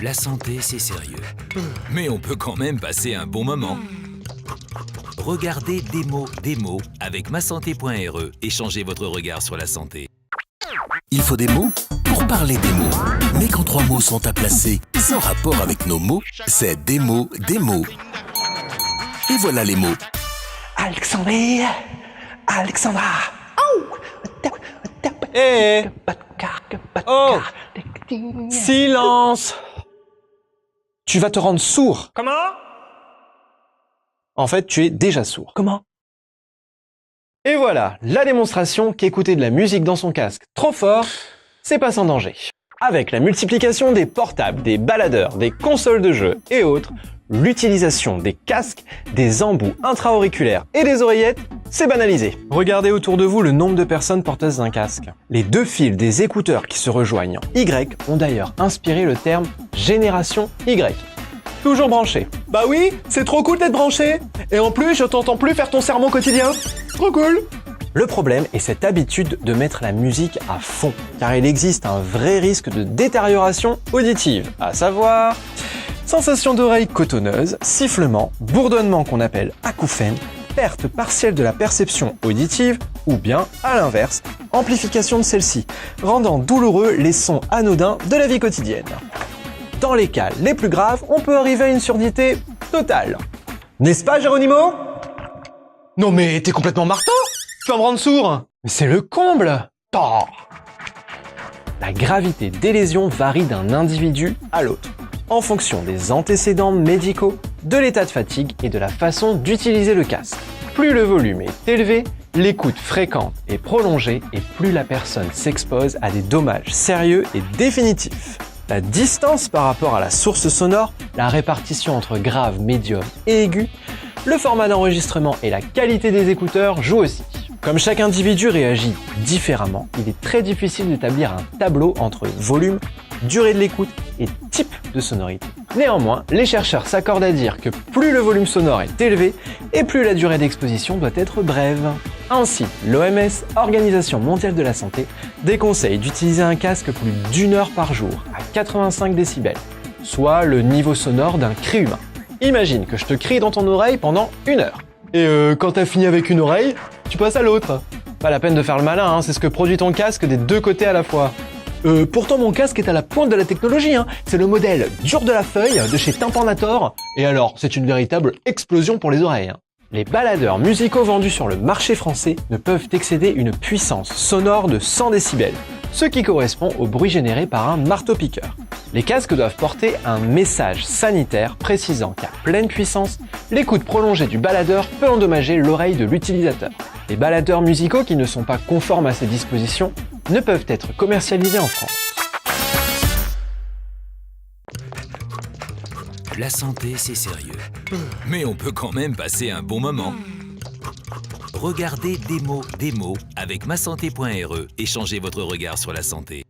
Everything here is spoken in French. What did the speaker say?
La santé, c'est sérieux. Mais on peut quand même passer un bon moment. Regardez Démo avec masanté.re et changez votre regard sur la santé. Il faut des mots pour parler des mots. Mais quand 3 mots sont à placer sans rapport avec nos mots, c'est des mots. Et voilà les mots. Alexandrie, Alexandra. Hé Oh Silence! Tu vas te rendre sourd. Comment? En fait, tu es déjà sourd. Comment? Et voilà, la démonstration qu'écouter de la musique dans son casque trop fort, c'est pas sans danger. Avec la multiplication des portables, des baladeurs, des consoles de jeux et autres, l'utilisation des casques, des embouts intra-auriculaires et des oreillettes, c'est banalisé. Regardez autour de vous le nombre de personnes porteuses d'un casque. Les 2 fils des écouteurs qui se rejoignent en Y ont d'ailleurs inspiré le terme génération Y. Toujours branché. Bah oui, c'est trop cool d'être branché. Et en plus, je t'entends plus faire ton sermon quotidien. Trop cool. Le problème est cette habitude de mettre la musique à fond, car il existe un vrai risque de détérioration auditive, à savoir sensation d'oreille cotonneuse, sifflement, bourdonnement qu'on appelle acouphène, perte partielle de la perception auditive, ou bien, à l'inverse, amplification de celle-ci, rendant douloureux les sons anodins de la vie quotidienne. Dans les cas les plus graves, on peut arriver à une surdité totale. N'est-ce pas, Géronimo? Non mais t'es complètement marteau. Tu vas me rendre sourd. Mais c'est le comble! La gravité des lésions varie d'un individu à l'autre, en fonction des antécédents médicaux, de l'état de fatigue et de la façon d'utiliser le casque. Plus le volume est élevé, l'écoute fréquente et prolongée, et plus la personne s'expose à des dommages sérieux et définitifs. La distance par rapport à la source sonore, la répartition entre grave, médium et aigu, le format d'enregistrement et la qualité des écouteurs jouent aussi. Comme chaque individu réagit différemment, il est très difficile d'établir un tableau entre volume, durée de l'écoute et type de sonorité. Néanmoins, les chercheurs s'accordent à dire que plus le volume sonore est élevé et plus la durée d'exposition doit être brève. Ainsi, l'OMS, Organisation mondiale de la santé, déconseille d'utiliser un casque plus d'1 heure par jour à 85 décibels, soit le niveau sonore d'un cri humain. Imagine que je te crie dans ton oreille pendant 1 heure. Et quand t'as fini avec une oreille, tu passes à l'autre. Pas la peine de faire le malin, hein, c'est ce que produit ton casque des 2 côtés à la fois. Pourtant mon casque est à la pointe de la technologie, hein. C'est le modèle dur de la feuille de chez Tympanator. Et alors, c'est une véritable explosion pour les oreilles. Hein. Les baladeurs musicaux vendus sur le marché français ne peuvent excéder une puissance sonore de 100 décibels, ce qui correspond au bruit généré par un marteau-piqueur. Les casques doivent porter un message sanitaire précisant qu'à pleine puissance, l'écoute prolongée du baladeur peut endommager l'oreille de l'utilisateur. Les baladeurs musicaux qui ne sont pas conformes à ces dispositions ne peuvent être commercialisés en France. La santé, c'est sérieux. Mais on peut quand même passer un bon moment. Regardez Démo avec masanté.re et changez votre regard sur la santé.